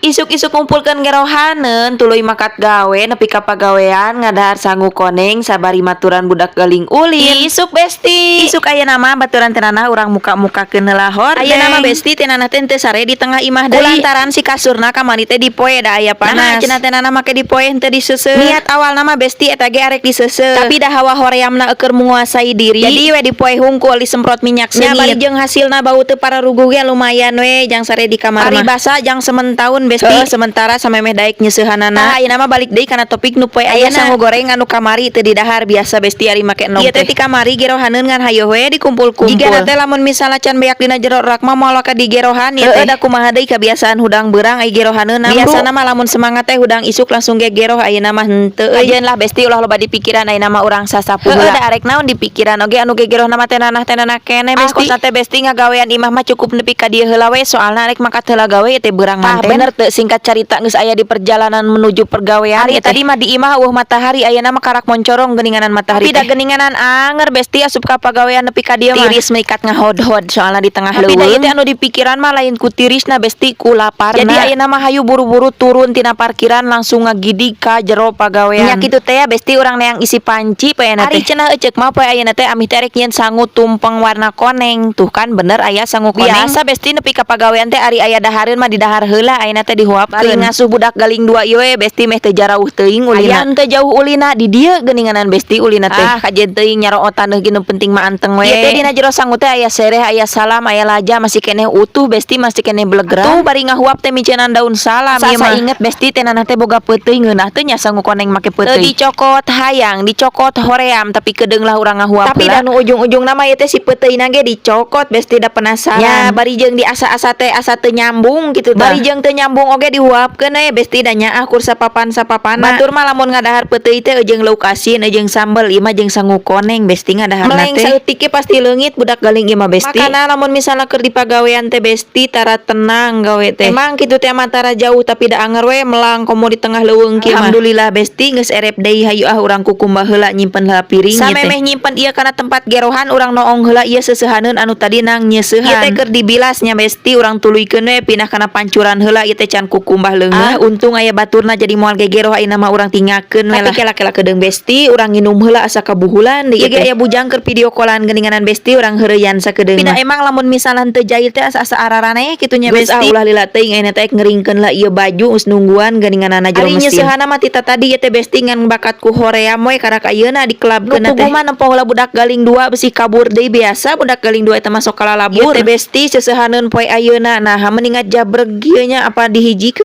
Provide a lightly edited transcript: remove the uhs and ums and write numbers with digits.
Isuk-isuk kumpulkan gerohanen tuluy makat gawe nepi ka pagawean ngadahar sangu koneng sabari maturan budak galing ulin. Isuk besti. Isuk aya nama baturan tenana urang muka-muka keunela hordeng. Aya nama besti tenana teh teu sare di tengah imah deui. Kulantaran si kasurna kamari teh dipoe da aya panas. Nah, cenah tenana make dipoe henteu diseuseuh. Niat awal nama besti eta ge arek diseuseuh. Tapi dah hawa horeamna eukeur menguasai diri. Jadi we dipoe hungkul disemprot minyak seungit. Nya bari jeung hasilna bau teu pararugu ge lumayan we jang sare di kamar mah. Ari basa jang sementahun besti sementara samemeh daek nyeusehanana. Tah ayeuna mah balik deui kana topik nu poe aya sangu goreng anu kamari teu didahar biasa besti ari make enom teh. Ieu teh ti kamari gerohaneun ngan hayo we dikumpul-kumpul. Jigana teh lamun misalna can beak dina jero rak mah moal ka di gerohan ieu teh da kumaha deui kebiasaan hudang beurang ai gerohaneun. Biasana mah lamun semangat teh hudang isuk langsung ge geroh ayeuna mah henteu. Ajeun lah besti ulah loba dipikiran ayeuna mah urang sasapuheula. Da arek naon dipikiran oge anu ge gerohna mah teh nanah kene besti. Kosna teh besti ngagawean imah mah cukup nepi ka dieu heula we soalna arek makat heula gawe teh beurang manten. Bener teu singkat carita geus aya di perjalanan menuju pergawean. Ari tadi mah di imah matahari ayeuna mah karak moncorong geuninganan matahari. Tapi da geuninganan anger besti asup ka pagawean nepi ka dieu mah tiris meikat ngahod-hod soalna di tengah leuweung. Tapi da ieu teh anu dipikiran mah lain ku tirisna besti ku laparna. Jadi ayeuna mah hayu buru-buru turun tina parkiran langsung ngagidig ka jero pagawean. Nya kitu teh besti urang neang isi panci paeuna teh. Ari cenah eceuk mah poe ayeuna teh amih teh rek nyeun sangu tumpeng warna koneng. Tuh kan bener aya sangu koneng. Biasa besti nepi ka pagawean teh ari aya dahareun mah didahar heula ayeuna teh dihuapkeun. Ngasuh budak galing 2 ieu we besti meh teu jarauh teuing ulina. Aya teu jauh ulina di dieu geuninganan besti ulina teh. Kajen teuing nyarootan deui nu penting mah anteng we. Ieu teh dina jero sangu teh aya sereh, aya salam, aya laja masih keneh utuh besti masih keneh blegeran. Tuh bari ngahuap teh micenan daun salam ieu mah. Inget besti teh nanah teh boga peuteuy ngeunah teh nya sangu koneng make peuteuy. Teu dicokot hayang, dicokot hoream tapi kedeung lah urang ngahuap. Tapi da nu ujung-ujungna mah ieu teh si peuteuina ge dicokot besti da penasaran. Ya bari jeung di asa-asa teh asa teu nyambung kitu tah. Bari jeung teu nyambung oge dihuapkeun we besti da nyaah kur sapapan-sapapana. Batur mah lamun ngadahar peuteuy teh jeung lauk asin jeung sambel ieu mah jeung sangu koneng besti ngadaharna teh. Meleng saeutik ge pasti leungit budak galing ieu mah besti. Makana lamun misalna keur di pagawean teh besti tara tenang gawe teh. Emang kitu teh mah tara jauh tapi da anger we melang komo di tengah leuweung kieu mah. Alhamdulillah besti geus erep deui hayu urang kukumba heula nyimpen heula piring ieu teh. Samemeh nyimpen ieu kana tempat gerohan urang noong heula ieu seuseuhaneun anu tadi nang nyeusehan. Ieu teh keur dibilas nya besti urang tuluykeun we pindah kana pancuran heula ieu teh can kukumbah leungeuh. Untung aya baturna jadi moal gegeroh ayeuna mah urang tinggalkeun we lah. Tapi kela-kela kedeung besti urang nginum heula asa kabuhulan deui. Ieu ge aya bujang keur video callan geuninganan besti urang heureuyan sakedeung. Pina emang lamun misalna teu jahil teh asa-asa araraneh kitu nya besti. Ulah lila teuing ayeuna teh ngeringkeun lah ieu baju geus nungguan geuninganana jero mesin. Ari nyeusehanna mah tita tadi ieu teh besti ngan bakat ku hoream we karak ayeuna dikelabkeun teh. Nu mah nempoh heula budak galing 2 besi kabur deui biasa budak galing 2 eta masuk kalalabur. Ieu teh besti seusehaneun poe ayeuna. Nah mendingan jabreg ieu nya apa dihijikeun